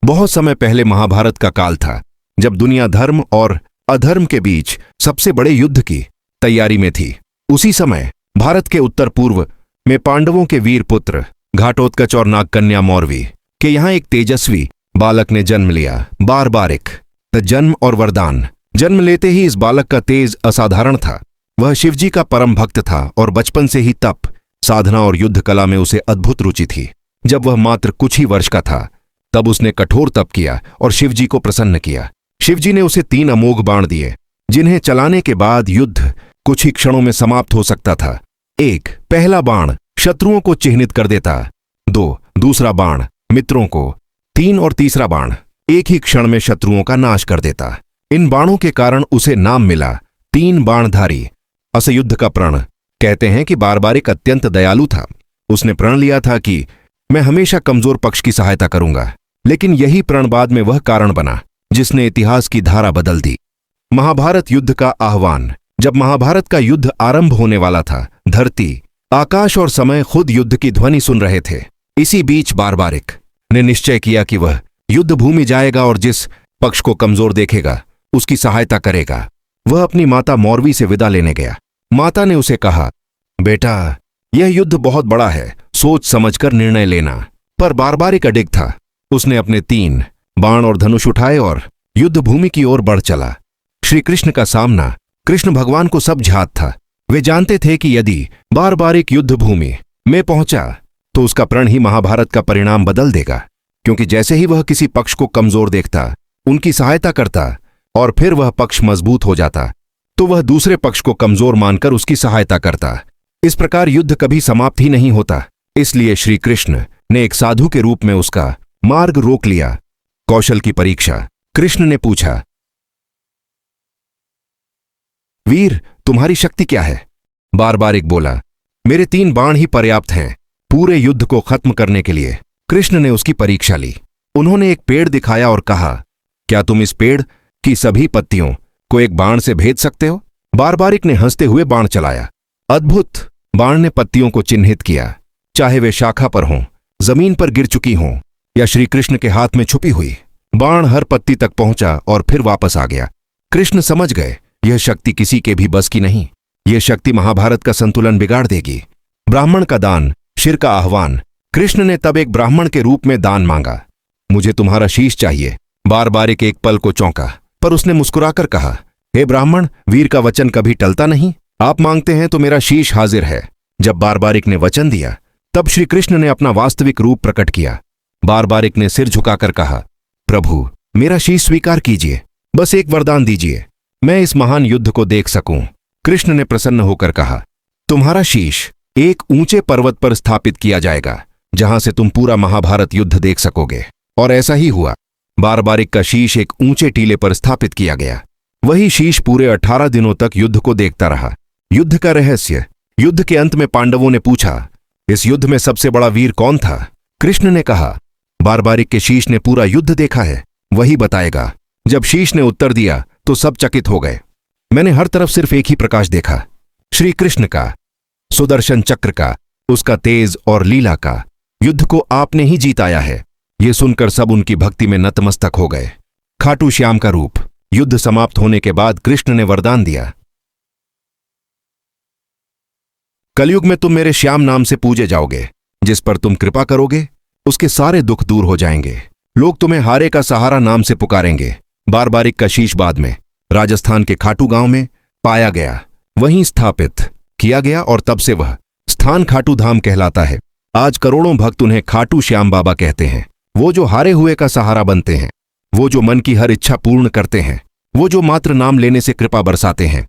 बहुत समय पहले महाभारत का काल था, जब दुनिया धर्म और अधर्म के बीच सबसे बड़े युद्ध की तैयारी में थी। उसी समय भारत के उत्तर पूर्व में पांडवों के वीर पुत्र घाटोत्कच और नागकन्या मौरवी के यहाँ एक तेजस्वी बालक ने जन्म लिया, बारबारिक। जन्म और वरदान। जन्म लेते ही इस बालक का तेज असाधारण था। वह शिवजी का परम भक्त था और बचपन से ही तप, साधना और युद्ध कला में उसे अद्भुत रुचि थी। जब वह मात्र कुछ ही वर्ष का था, तब उसने कठोर तप किया और शिवजी को प्रसन्न किया। शिवजी ने उसे 3 अमोघ बाण दिए, जिन्हें चलाने के बाद युद्ध कुछ ही क्षणों में समाप्त हो सकता था। 1. पहला बाण शत्रुओं को चिह्नित कर देता। 2. दूसरा बाण मित्रों को। 3 और तीसरा बाण एक ही क्षण में शत्रुओं का नाश कर देता। इन बाणों के कारण उसे नाम मिला 3 बाणधारी। असयुद्ध का प्रण। कहते हैं कि बारबारिक अत्यंत दयालु था। उसने प्रण लिया था कि मैं हमेशा कमजोर पक्ष की सहायता करूंगा, लेकिन यही प्रण बाद में वह कारण बना जिसने इतिहास की धारा बदल दी। महाभारत युद्ध का आह्वान। जब महाभारत का युद्ध आरंभ होने वाला था, धरती, आकाश और समय खुद युद्ध की ध्वनि सुन रहे थे। इसी बीच बारबारिक ने निश्चय किया कि वह युद्ध भूमि जाएगा और जिस पक्ष को कमजोर देखेगा उसकी सहायता करेगा। वह अपनी माता मौरवी से विदा लेने गया। माता ने उसे कहा, बेटा, यह युद्ध बहुत बड़ा है, सोच समझकर निर्णय लेना। पर बारबारिक अडिग था। उसने अपने 3 बाण और धनुष उठाए और युद्ध भूमि की ओर बढ़ चला। श्री कृष्ण का सामना। कृष्ण भगवान को सब ज्ञात था। वे जानते थे कि यदि बारबारिक युद्ध भूमि में पहुंचा तो उसका प्रण ही महाभारत का परिणाम बदल देगा, क्योंकि जैसे ही वह किसी पक्ष को कमजोर देखता, उनकी सहायता करता और फिर वह पक्ष मजबूत हो जाता, तो वह दूसरे पक्ष को कमजोर मानकर उसकी सहायता करता। इस प्रकार युद्ध कभी समाप्त ही नहीं होता। इसलिए श्री कृष्ण ने एक साधु के रूप में उसका मार्ग रोक लिया। कौशल की परीक्षा। कृष्ण ने पूछा, वीर, तुम्हारी शक्ति क्या है? बारबारिक बोला, मेरे 3 बाण ही पर्याप्त हैं पूरे युद्ध को खत्म करने के लिए। कृष्ण ने उसकी परीक्षा ली। उन्होंने एक पेड़ दिखाया और कहा, क्या तुम इस पेड़ की सभी पत्तियों को एक बाण से भेद सकते हो? बारबारिक ने हंसते हुए बाण चलाया। अद्भुत! बाण ने पत्तियों को चिन्हित किया, चाहे वे शाखा पर हों, जमीन पर गिर चुकी हों या श्रीकृष्ण के हाथ में छुपी हुई। बाण हर पत्ती तक पहुंचा और फिर वापस आ गया। कृष्ण समझ गए, यह शक्ति किसी के भी बस की नहीं। यह शक्ति महाभारत का संतुलन बिगाड़ देगी। ब्राह्मण का दान, शिर का आह्वान। कृष्ण ने तब एक ब्राह्मण के रूप में दान मांगा। मुझे तुम्हारा शीश चाहिए। बारबारिक एक पल को चौंका, पर उसने मुस्कुराकर कहा, हे ब्राह्मण, वीर का वचन कभी टलता नहीं। आप मांगते हैं तो मेरा शीश हाजिर है। जब बारबारिक ने वचन दिया, तब श्री कृष्ण ने अपना वास्तविक रूप प्रकट किया। बारबारिक ने सिर झुकाकर कहा, प्रभु, मेरा शीश स्वीकार कीजिए। बस एक वरदान दीजिए, मैं इस महान युद्ध को देख सकूं। कृष्ण ने प्रसन्न होकर कहा, तुम्हारा शीश एक ऊंचे पर्वत पर स्थापित किया जाएगा, जहां से तुम पूरा महाभारत युद्ध देख सकोगे। और ऐसा ही हुआ। बारबारिक का शीश एक ऊंचे टीले पर स्थापित किया गया। वही शीश पूरे 18 दिनों तक युद्ध को देखता रहा। युद्ध का रहस्य। युद्ध के अंत में पांडवों ने पूछा, इस युद्ध में सबसे बड़ा वीर कौन था? कृष्ण ने कहा, बारबारिक के शीश ने पूरा युद्ध देखा है, वही बताएगा। जब शीश ने उत्तर दिया तो सब चकित हो गए। मैंने हर तरफ सिर्फ एक ही प्रकाश देखा, श्री कृष्ण का, सुदर्शन चक्र का, उसका तेज और लीला का। युद्ध को आपने ही जीताया है। ये सुनकर सब उनकी भक्ति में नतमस्तक हो गए। खाटू श्याम का रूप। युद्ध समाप्त होने के बाद कृष्ण ने वरदान दिया, कलयुग में तुम मेरे श्याम नाम से पूजे जाओगे। जिस पर तुम कृपा करोगे उसके सारे दुख दूर हो जाएंगे। लोग तुम्हें हारे का सहारा नाम से पुकारेंगे। बारबारिक का शीश बाद में राजस्थान के खाटू गांव में पाया गया, वहीं स्थापित किया गया और तब से वह स्थान खाटू धाम कहलाता है। आज करोड़ों भक्त उन्हें खाटू श्याम बाबा कहते हैं। वो जो हारे हुए का सहारा बनते हैं, वो जो मन की हर इच्छा पूर्ण करते हैं, वो जो मात्र नाम लेने से कृपा बरसाते हैं।